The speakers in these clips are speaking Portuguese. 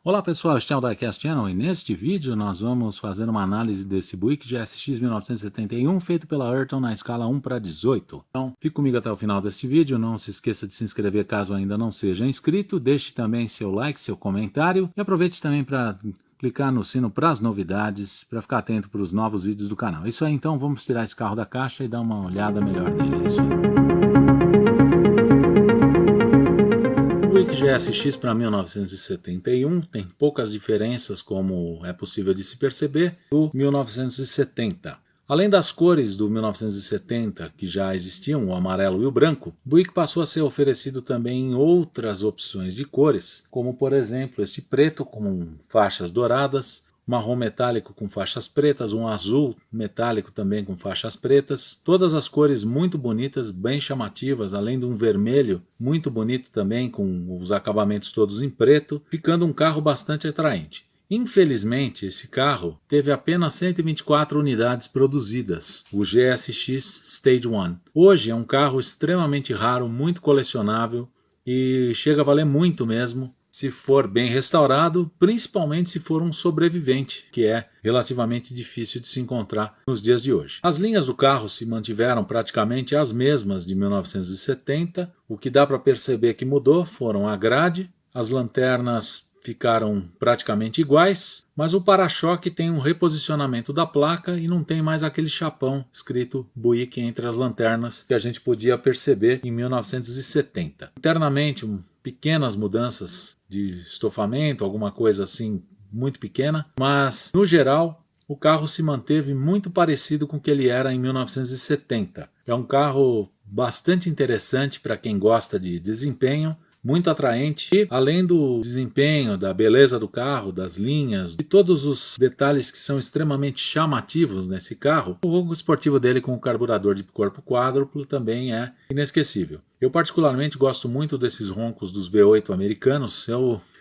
Olá pessoal, este é o Diecast Channel e neste vídeo nós vamos fazer uma análise desse Buick GSX 1971 feito pela Ayrton na escala 1:18. Então fique comigo até o final deste vídeo, não se esqueça de se inscrever caso ainda não seja inscrito, deixe também seu like, seu comentário e aproveite também para clicar no sino para as novidades, para ficar atento para os novos vídeos do canal. Isso aí, então vamos tirar esse carro da caixa e dar uma olhada melhor nele. É isso aí. O Buick GSX para 1971 tem poucas diferenças, como é possível de se perceber, do 1970. Além das cores do 1970 que já existiam, o amarelo e o branco, o Buick passou a ser oferecido também em outras opções de cores, como por exemplo este preto com faixas douradas, marrom metálico com faixas pretas, um azul metálico também com faixas pretas, todas as cores muito bonitas, bem chamativas, além de um vermelho muito bonito também, com os acabamentos todos em preto, ficando um carro bastante atraente. Infelizmente, esse carro teve apenas 124 unidades produzidas, o GSX Stage 1. Hoje é um carro extremamente raro, muito colecionável e chega a valer muito mesmo, se for bem restaurado, principalmente se for um sobrevivente, que é relativamente difícil de se encontrar nos dias de hoje. As linhas do carro se mantiveram praticamente as mesmas de 1970, o que dá para perceber que mudou foram a grade, as lanternas ficaram praticamente iguais, mas o para-choque tem um reposicionamento da placa e não tem mais aquele chapão escrito Buick entre as lanternas que a gente podia perceber em 1970. Internamente, pequenas mudanças de estofamento, alguma coisa assim muito pequena, mas no geral o carro se manteve muito parecido com o que ele era em 1970. É um carro bastante interessante para quem gosta de desempenho, muito atraente e, além do desempenho, da beleza do carro, das linhas e todos os detalhes que são extremamente chamativos nesse carro, o ronco esportivo dele com o carburador de corpo quádruplo também é inesquecível. Eu particularmente gosto muito desses roncos dos V8 americanos.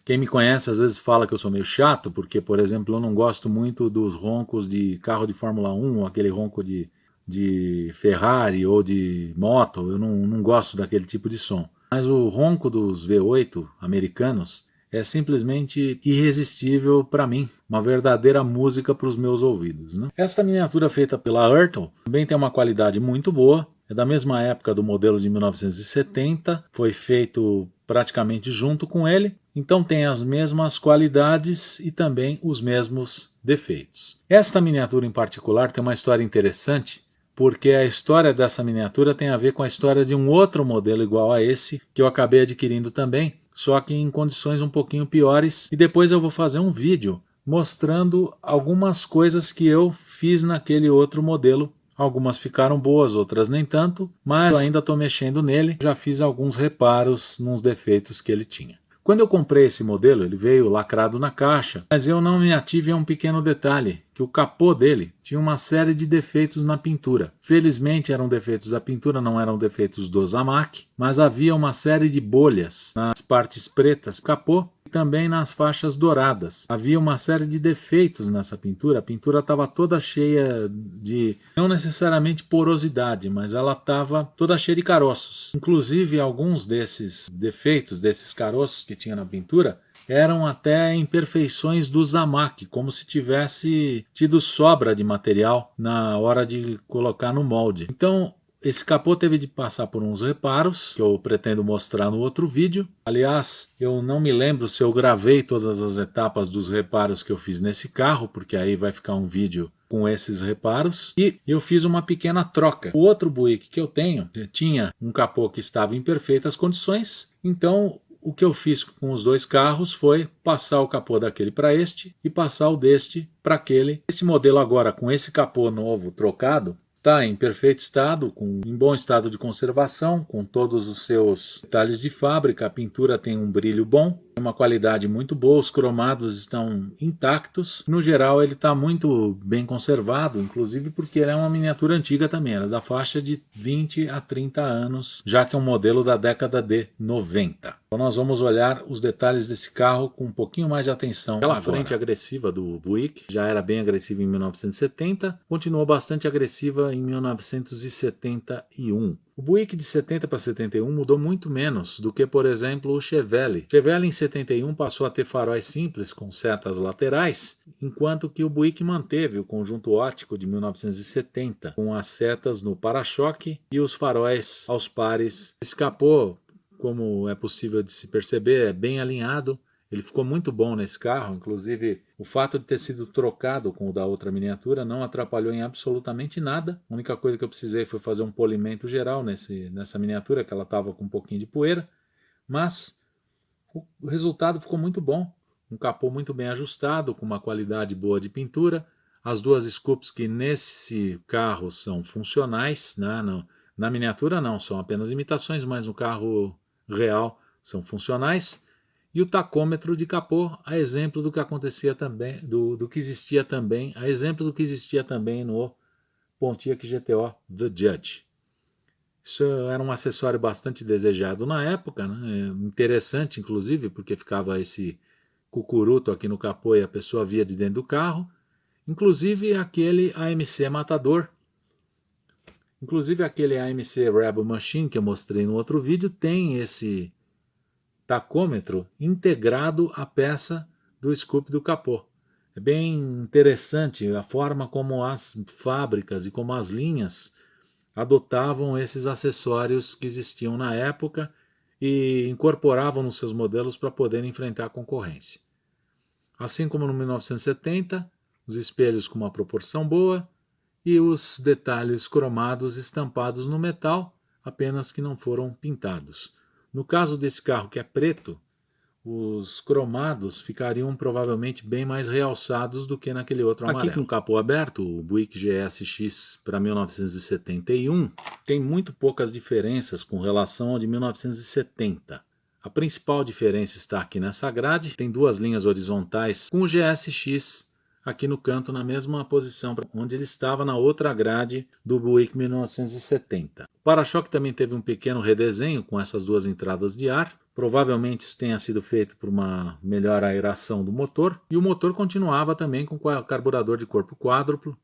Quem me conhece às vezes fala que eu sou meio chato, porque, por exemplo, eu não gosto muito dos roncos de carro de Fórmula 1, ou aquele ronco de Ferrari ou de moto. Eu não gosto daquele tipo de som. Mas o ronco dos V8 americanos é simplesmente irresistível para mim, uma verdadeira música para os meus ouvidos, né? Esta miniatura feita pela Ayrton também tem uma qualidade muito boa, é da mesma época do modelo de 1970, foi feito praticamente junto com ele, então tem as mesmas qualidades e também os mesmos defeitos. Esta miniatura em particular tem uma história interessante, porque a história dessa miniatura tem a ver com a história de um outro modelo igual a esse, que eu acabei adquirindo também, só que em condições um pouquinho piores, e depois eu vou fazer um vídeo mostrando algumas coisas que eu fiz naquele outro modelo. Algumas ficaram boas, outras nem tanto, mas eu ainda estou mexendo nele, já fiz alguns reparos nos defeitos que ele tinha. Quando eu comprei esse modelo, ele veio lacrado na caixa, mas eu não me ative a um pequeno detalhe, que o capô dele tinha uma série de defeitos na pintura. Felizmente eram defeitos da pintura, não eram defeitos do Zamac, mas havia uma série de bolhas nas partes pretas do capô e também nas faixas douradas. Havia uma série de defeitos nessa pintura, a pintura estava toda cheia de, não necessariamente porosidade, mas ela estava toda cheia de caroços. Inclusive alguns desses defeitos, desses caroços que tinha na pintura, eram até imperfeições do Zamac, como se tivesse tido sobra de material na hora de colocar no molde. Então, esse capô teve de passar por uns reparos, que eu pretendo mostrar no outro vídeo. Aliás, eu não me lembro se eu gravei todas as etapas dos reparos que eu fiz nesse carro, porque aí vai ficar um vídeo com esses reparos. E eu fiz uma pequena troca. O outro Buick que eu tenho tinha um capô que estava em perfeitas condições, então o que eu fiz com os dois carros foi passar o capô daquele para este e passar o deste para aquele. Esse modelo agora com esse capô novo trocado está em perfeito estado, em bom estado de conservação, com todos os seus detalhes de fábrica. A pintura tem um brilho bom, tem uma qualidade muito boa, os cromados estão intactos. No geral ele está muito bem conservado, inclusive porque ele é uma miniatura antiga também, era da faixa de 20 a 30 anos, já que é um modelo da década de 90. Então nós vamos olhar os detalhes desse carro com um pouquinho mais de atenção. Aquela frente agressiva do Buick já era bem agressiva em 1970, continuou bastante agressiva em 1971. O Buick de 70 para 71 mudou muito menos do que, por exemplo, o Chevelle. O Chevelle em 71 passou a ter faróis simples com setas laterais, enquanto que o Buick manteve o conjunto óptico de 1970, com as setas no para-choque e os faróis aos pares. Esse capô, como é possível de se perceber, é bem alinhado. Ele ficou muito bom nesse carro, inclusive o fato de ter sido trocado com o da outra miniatura não atrapalhou em absolutamente nada. A única coisa que eu precisei foi fazer um polimento geral nessa miniatura, que ela estava com um pouquinho de poeira, mas o resultado ficou muito bom. Um capô muito bem ajustado, com uma qualidade boa de pintura. As duas scoops que nesse carro são funcionais, né? Na miniatura não, são apenas imitações, mas no carro real são funcionais. E o tacômetro de capô, a exemplo do que acontecia também, do que existia também, a exemplo do que existia também no Pontiac GTO The Judge. Isso era um acessório bastante desejado na época, né? Interessante inclusive, porque ficava esse cucuruto aqui no capô e a pessoa via de dentro do carro. Inclusive aquele AMC Matador. Inclusive aquele AMC Rebel Machine que eu mostrei no outro vídeo tem esse tacômetro integrado à peça do scoop do capô. É bem interessante a forma como as fábricas e como as linhas adotavam esses acessórios que existiam na época e incorporavam nos seus modelos para poder enfrentar a concorrência. Assim como no 1970, os espelhos com uma proporção boa e os detalhes cromados estampados no metal, apenas que não foram pintados. No caso desse carro que é preto, os cromados ficariam provavelmente bem mais realçados do que naquele outro amarelo. Aqui com o capô aberto, o Buick GSX para 1971 tem muito poucas diferenças com relação ao de 1970. A principal diferença está aqui nessa grade, tem duas linhas horizontais com o GSX aqui no canto na mesma posição onde ele estava na outra grade do Buick 1970. O para-choque também teve um pequeno redesenho com essas duas entradas de ar. Provavelmente isso tenha sido feito por uma melhor aeração do motor. E o motor continuava também com carburador de corpo quádruplo,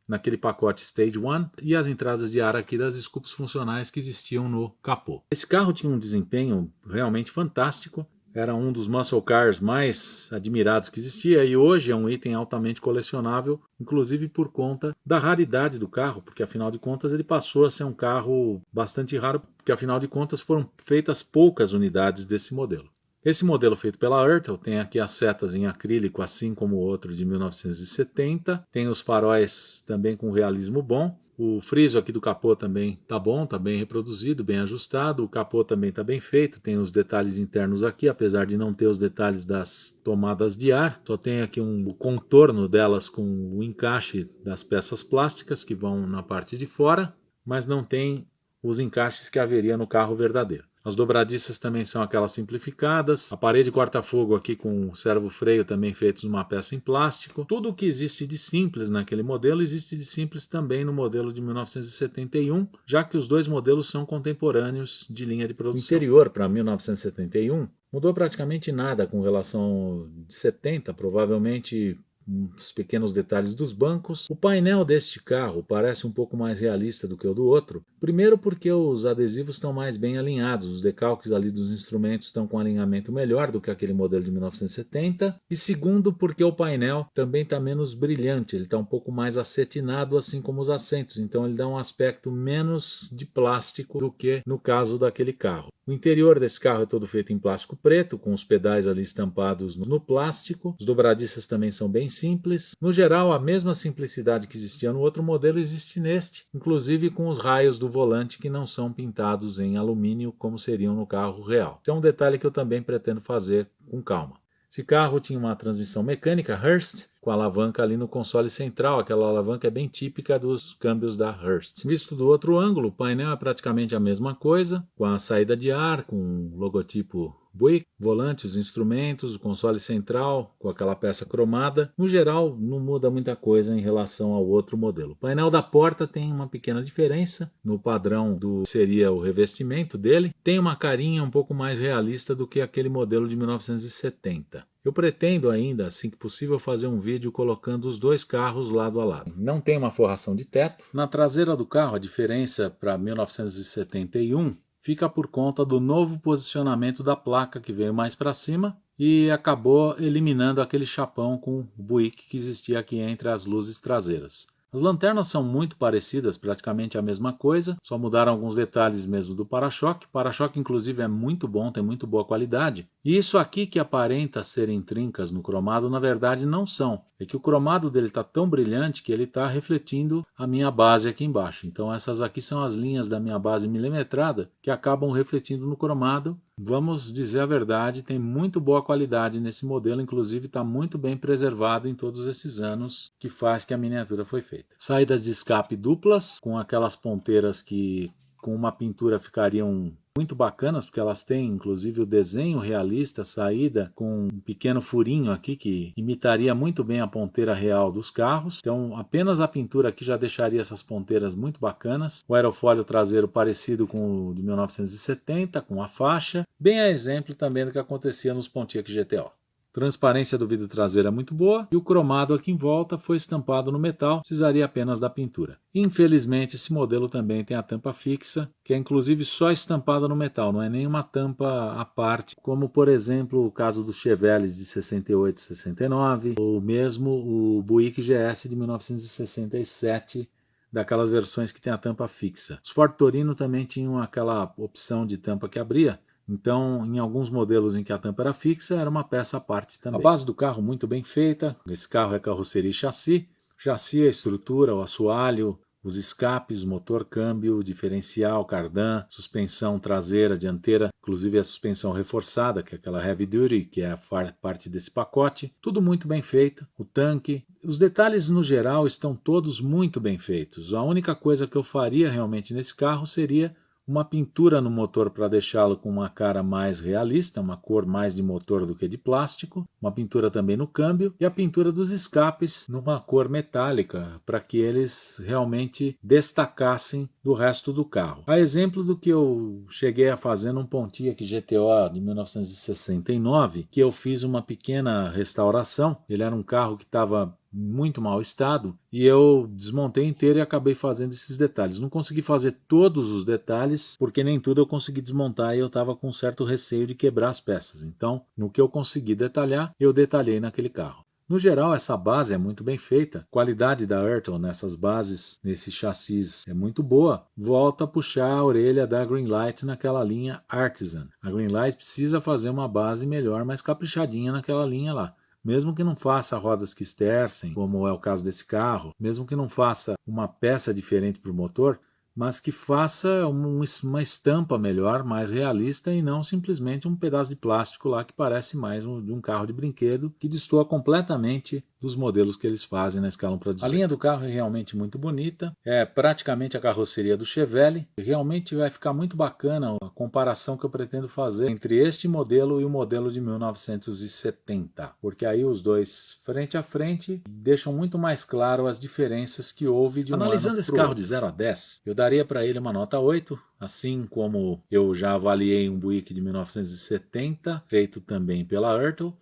naquele pacote Stage 1, e as entradas de ar aqui das scoops funcionais que existiam no capô. Esse carro tinha um desempenho realmente fantástico. Era um dos muscle cars mais admirados que existia e hoje é um item altamente colecionável, inclusive por conta da raridade do carro, porque afinal de contas ele passou a ser um carro bastante raro, porque afinal de contas foram feitas poucas unidades desse modelo. Esse modelo feito pela Ertel tem aqui as setas em acrílico, assim como o outro de 1970, tem os faróis também com realismo bom. O friso aqui do capô também tá bom, tá bem reproduzido, bem ajustado. O capô também tá bem feito, tem os detalhes internos aqui, apesar de não ter os detalhes das tomadas de ar. Só tem aqui o contorno delas com o encaixe das peças plásticas que vão na parte de fora, mas não tem os encaixes que haveria no carro verdadeiro. As dobradiças também são aquelas simplificadas. A parede corta-fogo aqui com o servo-freio também feitos numa peça em plástico. Tudo o que existe de simples naquele modelo existe de simples também no modelo de 1971, já que os dois modelos são contemporâneos de linha de produção. O interior para 1971 mudou praticamente nada com relação ao de 70, provavelmente uns pequenos detalhes dos bancos. O painel deste carro parece um pouco mais realista do que o do outro. Primeiro porque os adesivos estão mais bem alinhados, os decalques ali dos instrumentos estão com alinhamento melhor do que aquele modelo de 1970. E segundo porque o painel também está menos brilhante, ele está um pouco mais acetinado, assim como os assentos. Então ele dá um aspecto menos de plástico do que no caso daquele carro. O interior desse carro é todo feito em plástico preto, com os pedais ali estampados no plástico. Os dobradiças também são bem simples. No geral, a mesma simplicidade que existia no outro modelo existe neste, inclusive com os raios do volante que não são pintados em alumínio como seriam no carro real. Esse é um detalhe que eu também pretendo fazer com calma. Esse carro tinha uma transmissão mecânica Hurst, com a alavanca ali no console central. Aquela alavanca é bem típica dos câmbios da Hurst. Visto do outro ângulo, o painel é praticamente a mesma coisa, com a saída de ar, com o logotipo Buick, volante, os instrumentos, o console central, com aquela peça cromada. No geral, não muda muita coisa em relação ao outro modelo. O painel da porta tem uma pequena diferença no padrão do seria o revestimento dele. Tem uma carinha um pouco mais realista do que aquele modelo de 1970. Eu pretendo ainda, assim que possível, fazer um vídeo colocando os dois carros lado a lado. Não tem uma forração de teto. Na traseira do carro, a diferença para 1971 fica por conta do novo posicionamento da placa que veio mais para cima e acabou eliminando aquele chapão com o Buick que existia aqui entre as luzes traseiras. As lanternas são muito parecidas, praticamente a mesma coisa, só mudaram alguns detalhes mesmo do para-choque. O para-choque inclusive é muito bom, tem muito boa qualidade. E isso aqui que aparenta serem trincas no cromado, na verdade não são. É que o cromado dele está tão brilhante que ele está refletindo a minha base aqui embaixo. Então essas aqui são as linhas da minha base milimetrada que acabam refletindo no cromado. Vamos dizer a verdade, tem muito boa qualidade nesse modelo, inclusive está muito bem preservado em todos esses anos que faz que a miniatura foi feita. Saídas de escape duplas, com aquelas ponteiras que com uma pintura ficariam muito bacanas, porque elas têm inclusive o desenho realista, saída com um pequeno furinho aqui que imitaria muito bem a ponteira real dos carros. Então apenas a pintura aqui já deixaria essas ponteiras muito bacanas. O aerofólio traseiro parecido com o de 1970, com a faixa, bem a exemplo também do que acontecia nos Pontiac GTO. Transparência do vidro traseiro é muito boa e o cromado aqui em volta foi estampado no metal, precisaria apenas da pintura. Infelizmente esse modelo também tem a tampa fixa, que é inclusive só estampada no metal, não é nenhuma tampa à parte, como por exemplo o caso dos Chevelles de 68 e 69, ou mesmo o Buick GS de 1967, daquelas versões que tem a tampa fixa. Os Ford Torino também tinham aquela opção de tampa que abria. Então, em alguns modelos em que a tampa era fixa, era uma peça à parte também. A base do carro muito bem feita. Esse carro é carroceria e chassi. Chassi, a estrutura, o assoalho, os escapes, motor, câmbio, diferencial, cardan, suspensão traseira, dianteira, inclusive a suspensão reforçada, que é aquela heavy duty, que é a parte desse pacote. Tudo muito bem feito. O tanque. Os detalhes no geral estão todos muito bem feitos. A única coisa que eu faria realmente nesse carro seria uma pintura no motor para deixá-lo com uma cara mais realista, uma cor mais de motor do que de plástico, uma pintura também no câmbio e a pintura dos escapes numa cor metálica para que eles realmente destacassem do resto do carro. A exemplo do que eu cheguei a fazer num Pontiac GTO de 1969, que eu fiz uma pequena restauração. Ele era um carro que estava muito mau estado e eu desmontei inteiro e acabei fazendo esses detalhes. Não consegui fazer todos os detalhes porque nem tudo eu consegui desmontar e eu estava com certo receio de quebrar as peças. Então, no que eu consegui detalhar, eu detalhei naquele carro. No geral, essa base é muito bem feita. A qualidade da Ayrton nessas bases, nesses chassis, é muito boa. Volta a puxar a orelha da Greenlight naquela linha Artisan. A Greenlight precisa fazer uma base melhor, mais caprichadinha naquela linha lá. Mesmo que não faça rodas que estercem, como é o caso desse carro, mesmo que não faça uma peça diferente para o motor, mas que faça uma estampa melhor, mais realista e não simplesmente um pedaço de plástico lá que parece mais de um carro de brinquedo que destoa completamente dos modelos que eles fazem na escala 1 para 18. A linha do carro é realmente muito bonita, é praticamente a carroceria do Chevelle. Realmente vai ficar muito bacana a comparação que eu pretendo fazer entre este modelo e o modelo de 1970, porque aí os dois frente a frente deixam muito mais claro as diferenças que houve de um ano. Analisando esse carro de 0 a 10, eu daria para ele uma nota 8, assim como eu já avaliei um Buick de 1970, feito também pela Ayrton,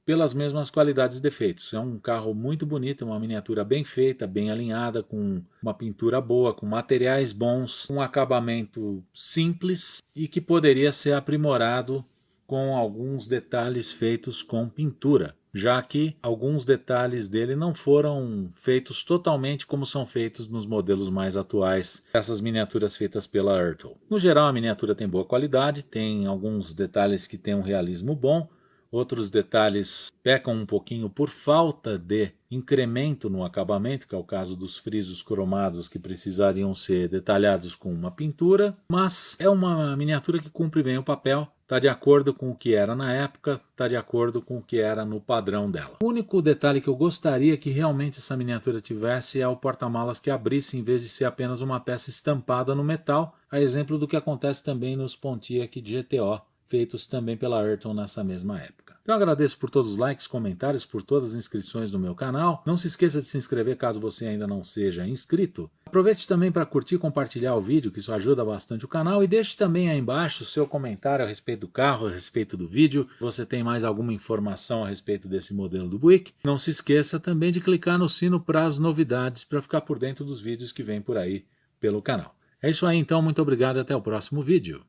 pelas mesmas qualidades e defeitos. É um carro muito bonito, uma miniatura bem feita, bem alinhada, com uma pintura boa, com materiais bons, um acabamento simples e que poderia ser aprimorado com alguns detalhes feitos com pintura, já que alguns detalhes dele não foram feitos totalmente como são feitos nos modelos mais atuais, essas miniaturas feitas pela Ayrton. No geral, a miniatura tem boa qualidade, tem alguns detalhes que têm um realismo bom, outros detalhes pecam um pouquinho por falta de incremento no acabamento, que é o caso dos frisos cromados que precisariam ser detalhados com uma pintura, mas é uma miniatura que cumpre bem o papel, está de acordo com o que era na época, está de acordo com o que era no padrão dela. O único detalhe que eu gostaria que realmente essa miniatura tivesse é o porta-malas que abrisse em vez de ser apenas uma peça estampada no metal, a exemplo do que acontece também nos Pontiac GTO, feitos também pela Ayrton nessa mesma época. Então eu agradeço por todos os likes, comentários, por todas as inscrições no meu canal. Não se esqueça de se inscrever caso você ainda não seja inscrito. Aproveite também para curtir e compartilhar o vídeo, que isso ajuda bastante o canal. E deixe também aí embaixo o seu comentário a respeito do carro, a respeito do vídeo. Se você tem mais alguma informação a respeito desse modelo do Buick. Não se esqueça também de clicar no sino para as novidades, para ficar por dentro dos vídeos que vem por aí pelo canal. É isso aí então, muito obrigado e até o próximo vídeo.